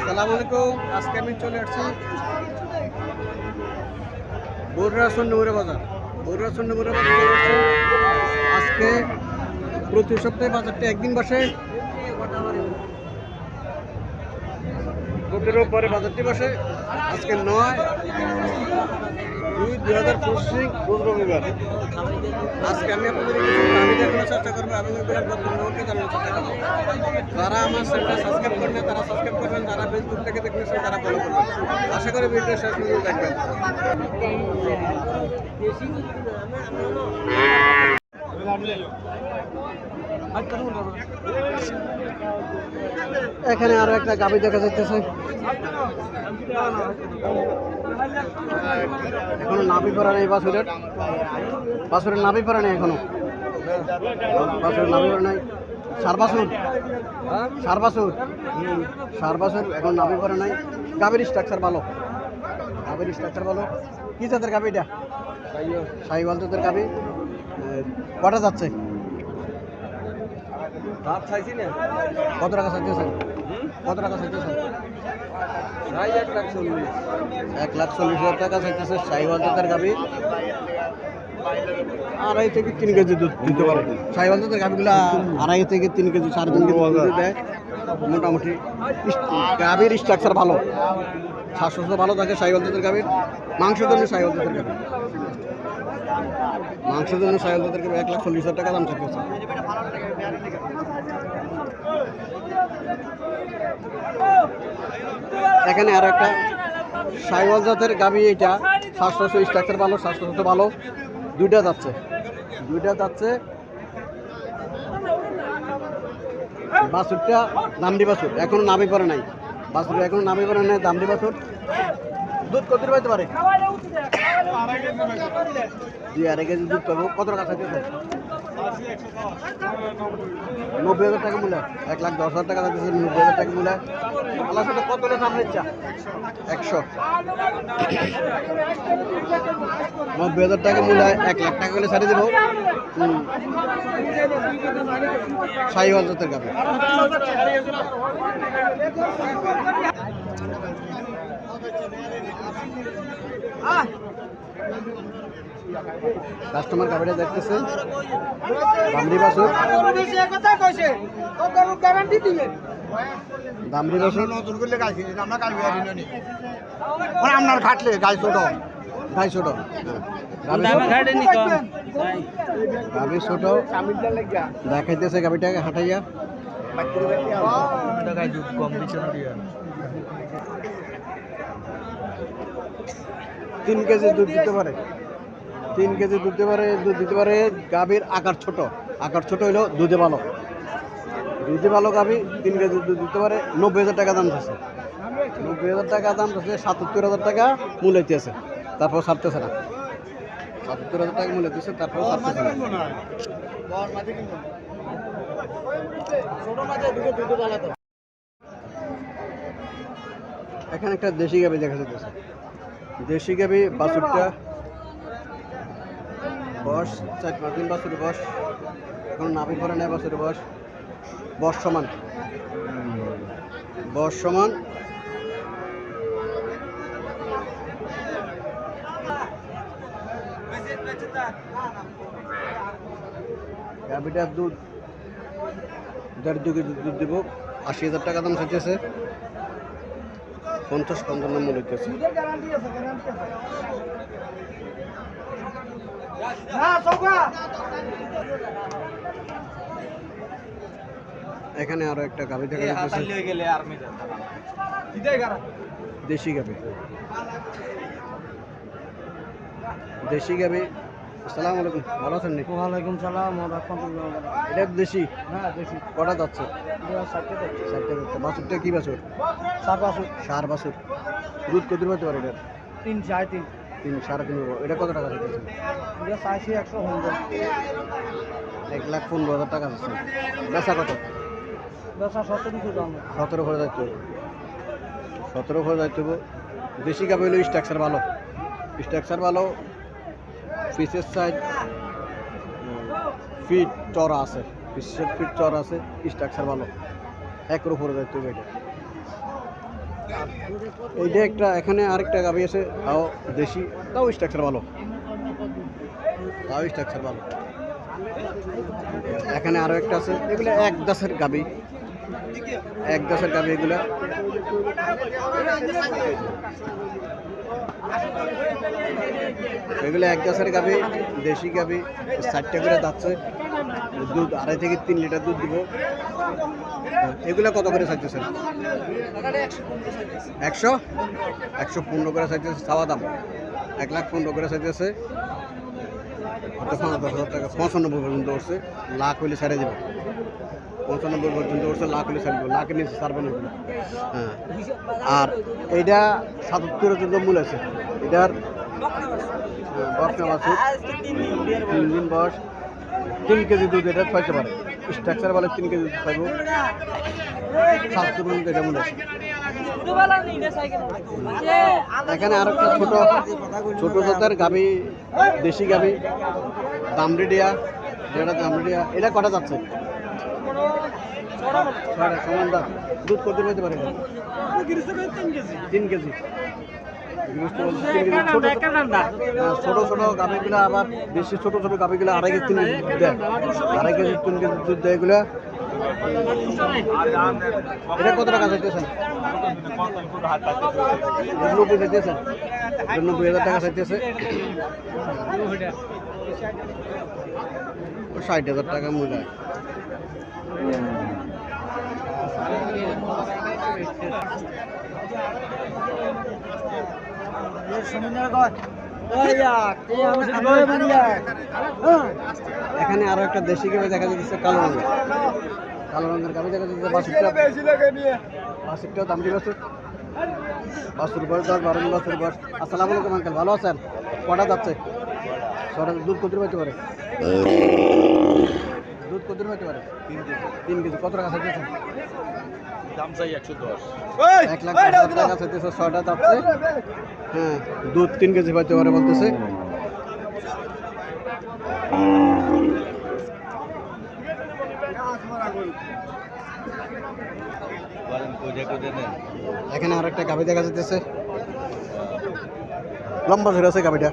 আসসালামু আলাইকুম। আজকে আমি চলে আসছি বগুড়া চন্ডমুড়া বাজার। বগুড়া চন্ডমুড়া বাজার চলে আসছি। আজকে প্রতি সপ্তাহে বাজারটা একদিন বসে, প্রতি রোববারে বাজারটি বসে। আজকে 9/2/2025 রোজ রবিবার। আজকে আমি আপনাদের কিছু দাবি দেখানোর চেষ্টা করবো এবং এগুলোর বর্তমানকে জানানোর চেষ্টা করবো। যারা আমার চ্যানেলটা সাবস্ক্রাইব করবেন তারা সাবস্ক্রাইব করবেন, যারা ফেসবুক থেকে দেখতেছেন তারা ফলো করবেন। আশা করি ভিডিও শেষ পর্যন্ত দেখবেন। এখানে আরো একটা গাভী দেখা যাচ্ছে, এখনো নাভি পড়া নেই বাছুরের। বাছুরের নাভি পড়া নেই এখনো, বাছুরের নাভি পড়া নেই। সার বাছুর এখন নাভি পড়া নাই। গাভীর স্ট্রাকচার ভালো, কি জাতের গাভী এটা? শাহিওয়াল জাতের গাভী। কটা যাচ্ছে? কত টাকা চাইতেছেন? 1,40,000 টাকা চাইতেছে। শাহিওয়াল জাতের গাভী, 2.5 থেকে 3 কেজি দুধ দিতে পারে। শাহিওয়াল জাতের গাভীগুলো 2.5 থেকে 3 কেজি, 3.5 কেজি দুধ দেয় মোটামুটি। গাভীর স্ট্রাকচার ভালো, স্বাস্থ্য ভালো থাকে শাহিওয়াল জাতের গাভীর। মাংসের জন্য শাহিওয়াল জাতের গাভী, 1,40,000 টাকা দাম চাইতেছে। এখানে আর একটা শাহিওয়াল জাতের গাভী, এটা স্বাস্থ্য স্ট্রাকচার ভালো, স্বাস্থ্য ভালো। দুইটা যাচ্ছে। বাছুরটা দামড়ি বাছুর, এখনো নাভি পড়ে নাই। দামড়ি বাছুর। দুধ কত পাইতে পারে? 2.5 কেজি দুধ পাবো। কত টাকা চাইতেছে? 90,000 টাকা মূল্য। 1,10,000 টাকা চাইতেছে, 90,000 টাকা মূল্য। আল্লাহ সাথে কত হলে সামনে ইচ্ছা? 100। 90,000 টাকা মূল্য, 1,00,000 টাকা হলে ছাড়িয়ে দেবো। শাহিওয়াল জাতের গাভী। কাস্টমার গাভীটা দেখতেছে, দামড়ি বাছুর। আপনার খাটলে গাই ছোট, গাভী ছোট। দেখাইতেছে গাভীটাকে হাঁটাইয়া। 3 কেজি দুধ দিতে পারে, 3 কেজি দুধ দিতে পারে। গাভীর আকার ছোট হইলেও দুধে ভালো, গাভী। 3 কেজি দুধ দিতে পারে। 90,000 টাকা দাম আছে। 90,000 টাকা দাম আছে। 77,000 টাকা মূল্য হইতেছে, তারপর ছাড়তেছে না। 77,000 টাকা মূল্য হইতেছে, তারপর ছাড়তেছে না। এখানে একটা দেশি গাভী দেখা যাচ্ছে। দেশি গাভী বাছুরটা বয়স 4-5 দিন। বাছুরের বয়স এখন নাভি পড়ে নেয়। বাছুরের বয়স সমান। গাভীটার দুধ 1.5 কেজি দুধ দিব। 80,000 টাকা দাম চাইতেছে। 50-55 মূল্য হইতেছে। এখানে আরো একটা গাভী দেখা যাচ্ছে, দেশি গাভী। আসসালামু আলাইকুম, ভালো আছেন? ওয়ালাইকুম সালাম। এটা দেশি? হ্যাঁ দেশি। কটা যাচ্ছে? 60টা যাচ্ছে। বাছুরটা কি বাছুর? সার বাছুর। দুধ কত পাইতে পারে এটা? 3, 3.5। 3, 3.5। এটা কত টাকা চাইতেছে? এটা চাইছি 115। 1,15,000 টাকা আছে। বেচা কত? বেচা 17 দাম। 17 করে যাইতে হবে। 17 করে যাইতে হবে। দেশি গাভী হলে স্ট্রাকচার ভালো। পিসের সাইড ফিট চড়া আছে, স্ট্রাকচার ভালো। 1 উপরে যাইতে হবে। এটা এইটা একটা, এখানে আরেকটা গাভি আছে, তাও দেশি, তাও স্ট্রাকচার ভালো, তাও স্ট্রাকচার ভালো। এখানে আরো একটা আছে, এগুলো এক দাসের গাভি, এক দাসের গাভি এগুলা। এগুলো এক দাসের গাভি, দেশি গাভি, 60টা করে যাচ্ছে, দুধ 2.5 থেকে 3 লিটার দুধ দিব। এগুলা কত করে চাইতেছেন? 115 করে চাইতেছে, চাওয়া দাম 1,15,000 করে চাইতেছে। 10,000 টাকা 95 পর্যন্ত উঠছে, লাখ হইলে ছেড়ে দেবে। 95 পর্যন্ত উঠছে, লাখ হইলে ছেড়ে দেবে, লাখের নিচে ছাড়বে না। হ্যাঁ, আর এইটা 77 পর্যন্ত মূল আছে। এটার বক্স নাম আছে, 3 দিন বয়স, 3 কেজি দুধ এটা পাইতে পারে। স্ট্রাকচার বলে 3 কেজি দুধ পাইব, 70 পর্যন্ত এটা মূল আছে। এখানে আর একটা ছোট জাতের গাভি, দেশি গাভি, দামড়িডিয়া, যেটা দামড়িডিয়া, এটা কটা যাচ্ছে? সমান দাম। দুধ কত পেতে পারে? 3 কেজি। ছোট ছোট গাভিগুলো, আবার বেশি ছোট ছোট গাভিগুলো 2.5 কেজি 3 কেজি দুধ দেয়, 2.5 কেজি 3 কেজি দুধ দেয় এগুলা। এটা কত টাকা চাইতেছেন? 90 চাইতেছেন, 90,000 টাকা চাইতেছে। 60,000 টাকা মূল্য। এখানে আরো একটা দেশি গাভি দেখা যাচ্ছে, কালো রঙের, কালো রঙের গাভি দেখা যাচ্ছে। 62 দাম দিবে, 62 বয়স, 10-12 বছর বয়স। আসসালামু আলাইকুম আঙ্কেল, ভালো আছেন? কটা যাচ্ছে? দুধ কত পাইতে পারে? দুধ কত পাইতে পারে? 3 কেজি। কত টাকা চাইতেছেন? দাম চাই 110। 1,10,000 টাকা চাইতেছে, 6টা যাচ্ছে। হ্যাঁ, দুধ 3 কেজি পাইতে পারে বলতেছে। এখানে আর একটা গাভি দেখা যাচ্ছে, লম্বা ধরে আছে গাভিটা।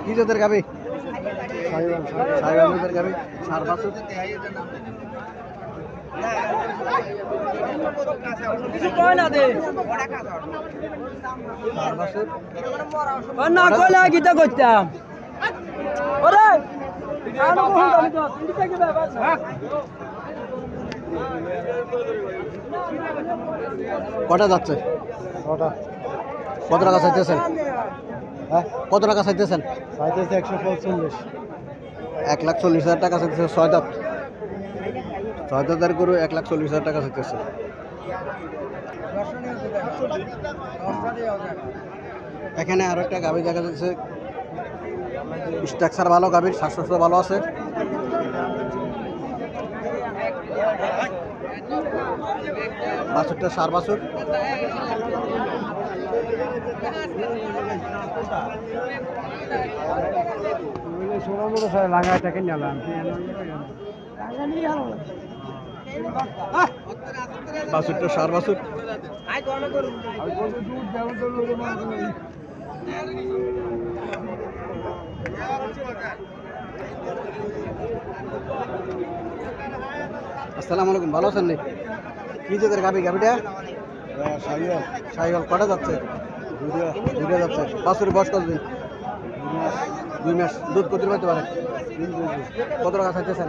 কি জাতের গাভি? সাইওয়ালের গাভি, 4 বছর। না কইলে গীতা করতাম। কটা যাচ্ছে? কত টাকা চাইতেছেন? হ্যাঁ, কত টাকা চাইতেছেন? 145। 1,40,000 টাকা চাইতেছে। 6 দাঁত, 6 দাঁতের গরু, 1,40,000 টাকা চাইতেছে। এখানে আরো একটা গাভি দেখা যাচ্ছে, স্ট্রাকচার ভালো গাভির, স্বাস্থ্য ভালো আছে। বাছুরটা 4 বছর। লাগাইটাকে নিলাম, বাছুরটা 4 বছর। আসসালামু আলাইকুম, ভালো আছেন? কি জাতের গাভি? গাভিটা শাহিওয়াল। কটা যাচ্ছে? 2টা যাচ্ছে। বাছুরের বয়স কতদিন? 2 মাস। দুধ কত পাইতে পারে? 3 কেজি। কত টাকা চাইতেছেন?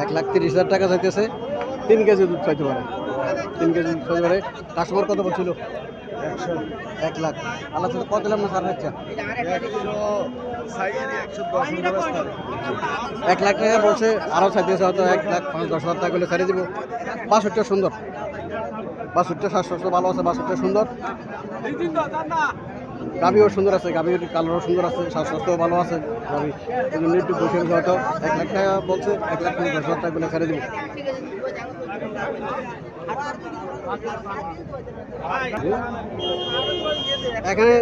1,30,000 টাকা চাইতেছে। 3 কেজি দুধ চাইতে পারে, 3 কেজি দুধ চাইতে পারে। কাস্টমার কত বলছিল? 1 লাখ। আল্লাহ কত দিলাম না স্যার? হচ্ছে 1 লাখ টাকা বলছে, আরও চাইতেছে হয়তো 1,05,000 টাকা করলে ছেড়ে দিব। বাছুরটা সুন্দর, বাছুরটা স্বাস্থ্য ভালো আছে, বাছুরটা সুন্দর, গাভিও সুন্দর আছে, গাভির কালারও সুন্দর আছে, স্বাস্থ্য ভালো আছে গাভি। এই জন্য একটু বসে হয়তো 1 লাখ টাকা বলছে, 1,05,000 টাকা করলে ছেড়ে দিব। এখানে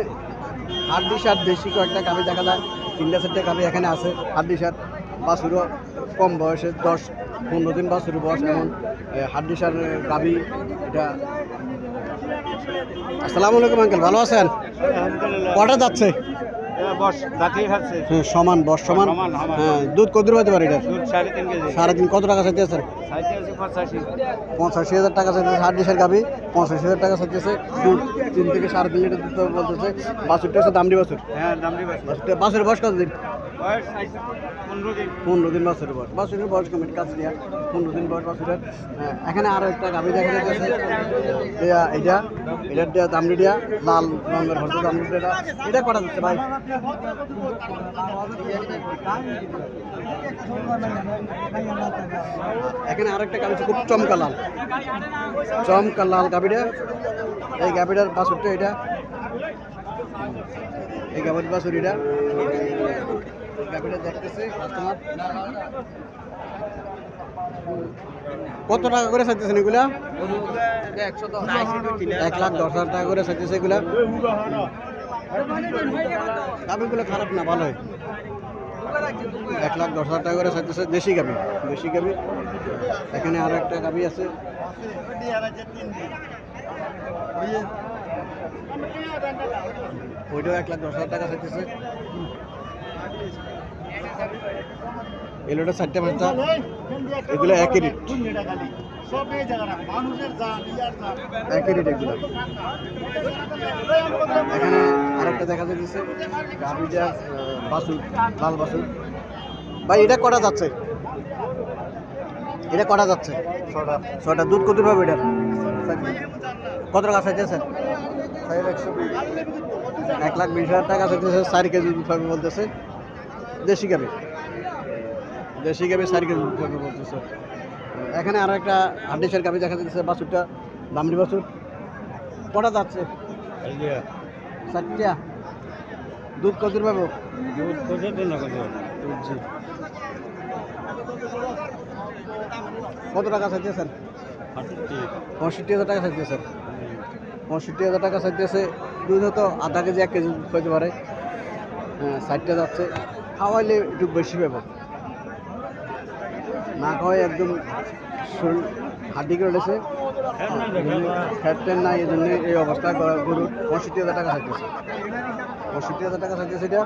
8 20 আর বেশি কয়েকটা গাভি দেখা যায়। তিনটা চারটে গাভি এখানে আছে হাড্ডিসার বাছুরও কম বয়সে 10-15 দিন বাছুরের বয়স এমন হাড্ডিসার গাভি এটা। আসসালামু আলাইকুম আঙ্কেল, ভালো আছেন? কটা যাচ্ছে? বস দাঁতিয়ে খাচ্ছে হ্যাঁ সমান বয়স সমান। সমান, সমান। হ্যাঁ দুধ কত হতে পারে এটা? দুধ 3.5 কেজি 3.5 কত টাকা চাইতেছেন? সাইতে আছে 85 85,000 টাকা চাইতেছে হাড্ডিসার গাভি, 85,000 টাকা চাইতেছে। দুধ 3 থেকে 3.5 লিটার দিতে বলতেছে। বাছুরটা হচ্ছে দামড়ি বাছুর। হ্যাঁ দামড়ি বাস বাছুরের বয়স কত দিন? বয়স 15 দিন 15 দিন বাছুরের বয়স। বাছুরের বয়স কমিটি কাজ নিয়ে 15 দিন বয়স বাছুরের। এখানে আরো একটা গাভি দেখা যাচ্ছে, এটার দেওয়া দামড়ি দেওয়া লাল রঙের হচ্ছে দামড়ি দেওয়া। এটা কটা যাচ্ছে ভাই? এখানে আরেকটা গাভি আছে খুব চমকা লাল গাভিটা। এই গাভিটার বাছুরটা এটা, এই গাভির বাছুর এটা। গাভিটা দেখতেছে কাস্টমার। কত টাকা করে চাইতেছেন এগুলা? 1,10,000 টাকা করে চাইতেছে এগুলা। গাভিগুলো খারাপ না, ভালোই। 1,10,000 টাকা করে চাইতেছে দেশি গাভি। এখানে আরো একটা গাভি আছে, ওইটাও 1,10,000 টাকা চাইতেছে। এগুলোটা 4টা-5টা, এগুলো একই রেট এগুলো। এখানে আরেকটা দেখা যাচ্ছে গাভিটা বাছুর, লাল বাছুর। ভাই এটা কটা যাচ্ছে? ছটা। দুধ কত পাবে এটার? কত টাকা চাইতেছেন? 1,20,000 টাকা চাইতেছে। 4 কেজি দুধ পাবে বলতেছে। দেশি গাভি 4 কেজি দুধ পাবে বলতেছে। এখানে আরো একটা হাড্ডিসার গাভি দেখা যাচ্ছে, বাছুরটা দামড়ি বাছুর। কটা যাচ্ছে? 4টা। দুধ কত পাবো? কত টাকা চাইতেছেন? 65,000 টাকা চাইতেছেন। 65,000 টাকা চাইতেছে। দুধ হয়তো আধা কেজি 1 কেজি দুধ পাইতে পারে। 60টা যাচ্ছে। খাওয়াইলে একটু বেশি পাবো, না খাওয়াই একদম শরীর হাড্ডি করে উঠেছে, ফ্যাট নাই, এই জন্য এই অবস্থা। গরু 65,000 টাকা চাইতেছে। 65,000 টাকা চাইতেছে এটা।